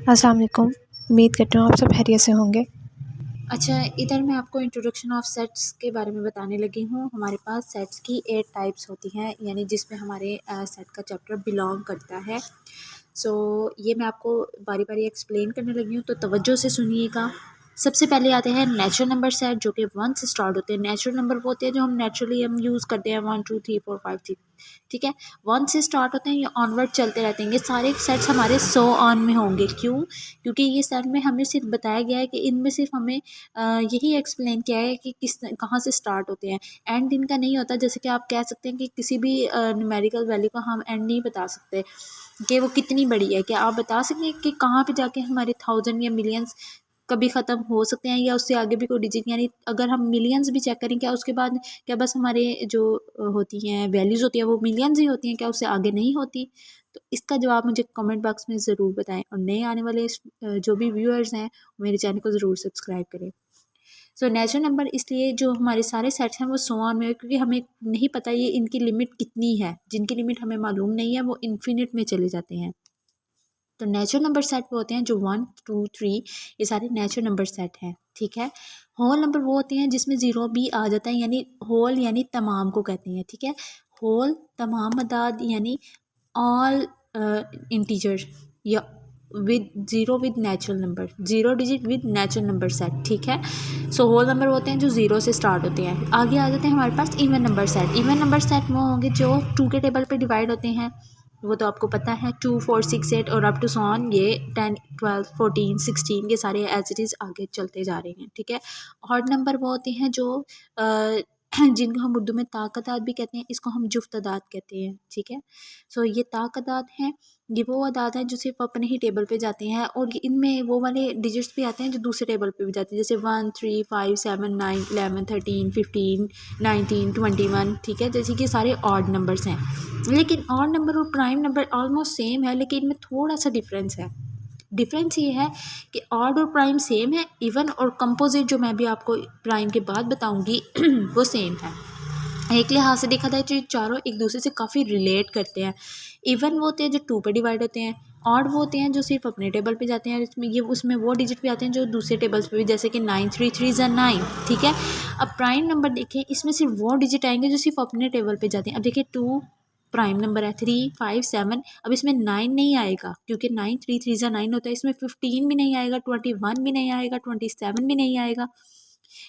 अस्सलाम वालेकुम। उम्मीद करती हूँ आप सब खैरियत से होंगे। अच्छा, इधर मैं आपको इंट्रोडक्शन ऑफ सेट्स के बारे में बताने लगी हूँ। हमारे पास सेट्स की 8 टाइप्स होती हैं, यानी जिसमें हमारे सेट का चैप्टर बिलोंग करता है। सो ये मैं आपको बारी बारी एक्सप्लेन करने लगी हूँ, तो तवज्जो से सुनिएगा। सबसे पहले आते हैं नेचुरल नंबर सेट, जो कि 1 से स्टार्ट होते हैं। नेचुरल नंबर वो होते हैं जो हम नेचुरली यूज़ करते हैं, 1 2 3 4 5 6, ठीक है। 1 से स्टार्ट होते हैं, ये ऑनवर्ड चलते रहते हैं। ये सारे सेट्स हमारे 100 ऑन में होंगे। क्यों? क्योंकि ये सेट में हमें सिर्फ बताया गया है कि इनमें सिर्फ हमें यही एक्सप्लेन किया है कि किस कहाँ से स्टार्ट होते हैं। एंड इनका नहीं होता। जैसे कि आप कह सकते हैं कि किसी भी न्यूमेरिकल वैल्यू का हम एंड नहीं बता सकते कि वो कितनी बड़ी है। क्या आप बता सकते हैं कि कहाँ पे जाके हमारे 1000 या मिलियंस कभी ख़त्म हो सकते हैं, या उससे आगे भी कोई डिजिट, यानी अगर हम मिलियंस भी चेक करें, क्या उसके बाद क्या बस हमारे जो होती हैं वैल्यूज़ होती हैं वो मिलियंस ही होती हैं, क्या उससे आगे नहीं होती? तो इसका जवाब मुझे कमेंट बॉक्स में ज़रूर बताएं, और नए आने वाले जो भी व्यूअर्स हैं मेरे चैनल को ज़रूर सब्सक्राइब करें। सो नेचुरल नंबर इसलिए जो हमारे सारे सेट्स हैं वो 100 ऑन में है, क्योंकि हमें नहीं पता ये इनकी लिमिट कितनी है। जिनकी लिमिट हमें मालूम नहीं है वो इन्फिनिट में चले जाते हैं। तो नेचुरल नंबर सेट वो होते हैं जो 1 2 3, ये सारे नेचुरल नंबर सेट हैं, ठीक है। होल नंबर वो होते हैं जिसमें ज़ीरो भी आ जाता है, यानी होल यानी तमाम को कहते हैं, ठीक है। होल तमाम अदाद यानी ऑल इंटीजर, या with zero with natural number, zero digit with natural number set, ठीक है। सो होल नंबर होते हैं जो ज़ीरो से स्टार्ट होते हैं। आगे आ जाते हैं हमारे पास even number set. Even number set वो होंगे जो 2 के टेबल पे डिवाइड होते हैं, वो तो आपको पता है, 2 4 6 8 और अप टू सो ऑन, ये 10 12 14 16 ये सारे एज इट इज़ आगे चलते जा रहे हैं, ठीक है। ऑड नंबर वो होते हैं जो जिनको हम उर्दू में ताकदाद भी कहते हैं, इसको हम जुफ्तदाद कहते हैं, ठीक है। सो ये ताकदाद हैं, ये वो अदाद हैं जो सिर्फ अपने ही टेबल पे जाते हैं, और इनमें वो वाले डिजिट्स भी आते हैं जो दूसरे टेबल पे भी जाते हैं, जैसे 1 3 5 7 9 11 13 15 19 21, ठीक है। जैसे कि सारे ऑड नंबर्स हैं। लेकिन ऑड नंबर और प्राइम नंबर ऑलमोस्ट सेम है, लेकिन इनमें थोड़ा सा डिफरेंस है। डिफरेंस ये है कि ऑड और प्राइम सेम है, इवन और कंपोजिट जो मैं भी आपको प्राइम के बाद बताऊंगी वो सेम है। एक लिहाज से देखा जाए तो ये चारों एक दूसरे से काफ़ी रिलेट करते हैं। इवन वो होते हैं जो 2 पे डिवाइड होते हैं, ऑड वो होते हैं जो सिर्फ अपने टेबल पे जाते हैं, इसमें ये उसमें वो डिजिट भी आते हैं जो दूसरे टेबल्स पे भी, जैसे कि 9 3 3 ज़ा 9, ठीक है। अब प्राइम नंबर देखें, इसमें सिर्फ वो डिजिट आएंगे जो सिर्फ अपने टेबल पे जाते हैं। अब देखिए 2 प्राइम नंबर है, 3 5 7, अब इसमें 9 नहीं आएगा, क्योंकि 9 3 3 ज़ा 9 होता है। इसमें 15 भी नहीं आएगा, 21 भी नहीं आएगा, 27 भी नहीं आएगा,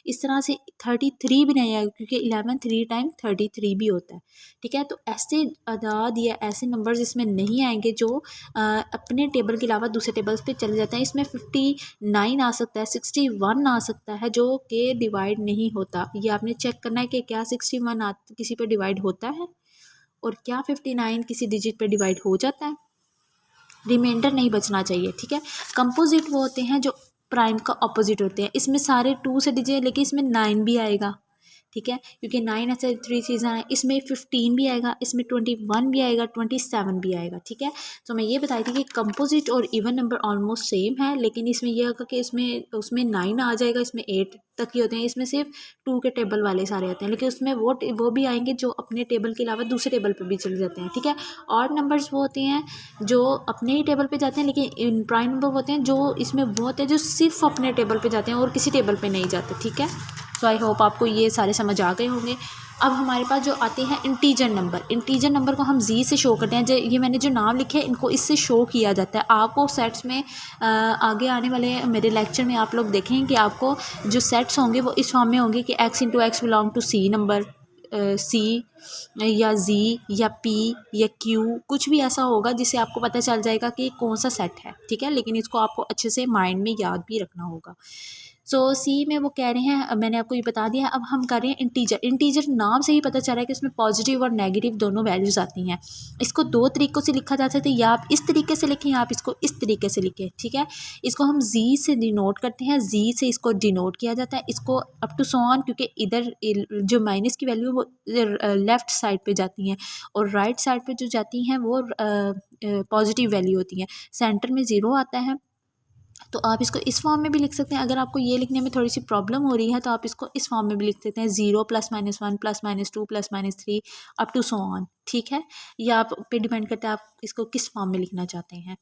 इस तरह से 33 भी नहीं आएगा, क्योंकि 11 3 टाइम 33 भी होता है, ठीक है। तो ऐसे अदाद या ऐसे नंबर्स इसमें नहीं आएंगे जो अपने टेबल के अलावा दूसरे टेबल्स पे चले जाते हैं। इसमें 59 आ सकता है, 61 आ सकता है, जो कि डिवाइड नहीं होता। ये आपने चेक करना है कि क्या 61 किसी पे डिवाइड होता है, और क्या 59 किसी डिजिट पे डिवाइड हो जाता है। रिमाइंडर नहीं बचना चाहिए, ठीक है। कंपोजिट वो होते हैं जो प्राइम का ऑपोजिट होते हैं। इसमें सारे 2 से डिजिट, लेकिन इसमें 9 भी आएगा, ठीक है, क्योंकि 9 ऐसे 3 चीज़ें हैं। इसमें 15 भी आएगा, इसमें 21 भी आएगा, 27 भी आएगा, ठीक है। तो मैं ये बताई थी कि कंपोजिट और इवन नंबर ऑलमोस्ट सेम है, लेकिन इसमें यह होगा कि इसमें उसमें 9 आ जाएगा, इसमें 8 तक ही होते हैं। इसमें सिर्फ 2 के टेबल वाले सारे आते हैं, लेकिन उसमें वो भी आएंगे जो अपने टेबल के अलावा दूसरे टेबल पर भी चले जाते हैं, ठीक है। और नंबर्स वो होते हैं जो अपने ही टेबल पे जाते हैं, लेकिन इन प्राइम नंबर होते हैं जो इसमें वो होते हैं जो सिर्फ अपने टेबल पे जाते हैं और किसी टेबल पे नहीं जाते, ठीक है। तो आई होप आपको ये सारे समझ आ गए होंगे। अब हमारे पास जो आते हैं इंटीजर नंबर, इंटीजर नंबर को हम जी से शो करते हैं। ये मैंने जो नाम लिखे हैं इनको इससे शो किया जाता है। आपको सेट्स में आगे आने वाले मेरे लेक्चर में आप लोग देखेंगे कि आपको जो सेट्स होंगे वो इस फॉर्म में होंगे कि x into x belong to C number, C या जी या पी या क्यू, कुछ भी ऐसा होगा जिससे आपको पता चल जाएगा कि कौन सा सेट है, ठीक है। लेकिन इसको आपको अच्छे से माइंड में याद भी रखना होगा। सो सी में वो कह रहे हैं, मैंने आपको ये बता दिया। अब हम कर रहे हैं इंटीजर। इंटीजर नाम से ही पता चल रहा है कि इसमें पॉजिटिव और नेगेटिव दोनों वैल्यूज़ आती हैं। इसको 2 तरीक़ों से लिखा जा सकता है, या आप इस तरीके से लिखें या आप इसको इस तरीके से लिखें, ठीक है। इसको हम जी से डिनोट करते हैं, जी से इसको डिनोट किया जाता है, इसको अप टू सो ऑन, क्योंकि इधर जो माइनस की वैल्यू वो लेफ़्ट साइड पे जाती हैं, और राइट साइड पे जो जाती हैं वो पॉजिटिव वैल्यू होती हैं। सेंटर में ज़ीरो आता है, तो आप इसको इस फॉर्म में भी लिख सकते हैं। अगर आपको ये लिखने में थोड़ी सी प्रॉब्लम हो रही है तो आप इसको इस फॉर्म में भी लिख सकते हैं, 0 +-1 +-2 +-3 अप टू सो ऑन, ठीक है। ये आप पे डिपेंड करता है आप इसको किस फॉर्म में लिखना चाहते हैं।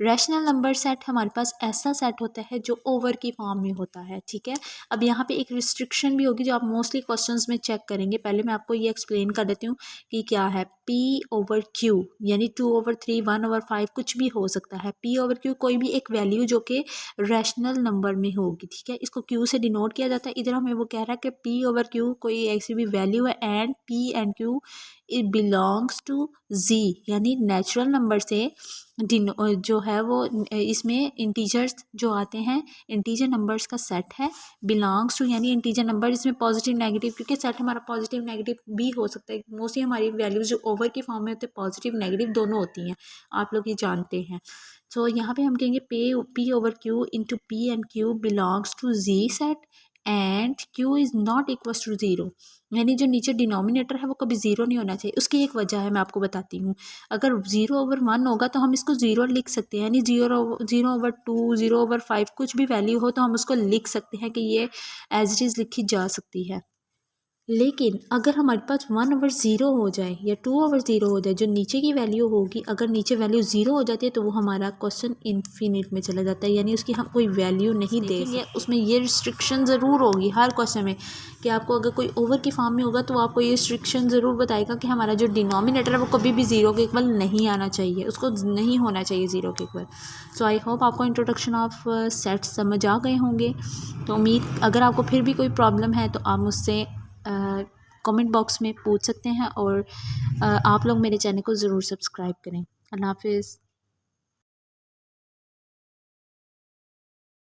रैशनल नंबर सेट हमारे पास ऐसा सेट होता है जो ओवर की फॉर्म में होता है, ठीक है। अब यहाँ पे एक रिस्ट्रिक्शन भी होगी जो आप मोस्टली क्वेश्चंस में चेक करेंगे। पहले मैं आपको ये एक्सप्लेन कर देती हूँ कि क्या है P/Q, यानी 2/3 1/5 कुछ भी हो सकता है। P/Q कोई भी एक वैल्यू जो कि रैशनल नंबर में होगी, ठीक है। इसको Q से डिनोट किया जाता है। इधर हमें वो कह रहा है कि P/Q कोई ऐसी भी वैल्यू है and P and Q it belongs to Z, यानी नेचुरल नंबर से जो है वो इसमें इंटीजर्स जो आते हैं, इंटीजर नंबर्स का सेट है। बिलोंग्स टू यानी इंटीजर नंबर इसमें पॉजिटिव नेगेटिव, क्योंकि सेट हमारा पॉजिटिव नेगेटिव भी हो सकता है। मोस्टली हमारी वैल्यूज जो ओवर की फॉर्म में होते हैं पॉजिटिव नेगेटिव दोनों होती हैं, आप लोग ये जानते हैं। तो यहाँ पे हम कहेंगे P/Q into P and Q belongs to Z set and Q is not equal to 0, यानी जो नीचे डिनोमिनेटर है वो कभी 0 नहीं होना चाहिए। उसकी एक वजह है, मैं आपको बताती हूँ। अगर 0/1 होगा तो हम इसको 0 लिख सकते हैं, यानी 0/2 0/5 कुछ भी वैल्यू हो तो हम उसको लिख सकते हैं कि ये एज इट इज़ लिखी जा सकती है। लेकिन अगर हमारे पास 1/0 हो जाए या 2/0 हो जाए, जो नीचे की वैल्यू होगी, अगर नीचे वैल्यू 0 हो जाती है तो वो हमारा क्वेश्चन इन्फिनिट में चला जाता है, यानी उसकी हम कोई वैल्यू नहीं दे सकते। उसमें ये रिस्ट्रिक्शन ज़रूर होगी हर क्वेश्चन में कि आपको अगर कोई ओवर की फॉर्म में होगा तो आपको ये रिस्ट्रिक्शन ज़रूर बताएगा कि हमारा जो डिनोमिनेटर है वो कभी भी 0 के इक्वल नहीं आना चाहिए, उसको नहीं होना चाहिए 0 के इक्वल। सो आई होप आपको इंट्रोडक्शन ऑफ सेट्स समझ आ गए होंगे। तो उम्मीद, अगर आपको फिर भी कोई प्रॉब्लम है तो आप मुझसे कमेंट बॉक्स में पूछ सकते हैं, और आप लोग मेरे चैनल को ज़रूर सब्सक्राइब करें। अल्लाह हाफिज़।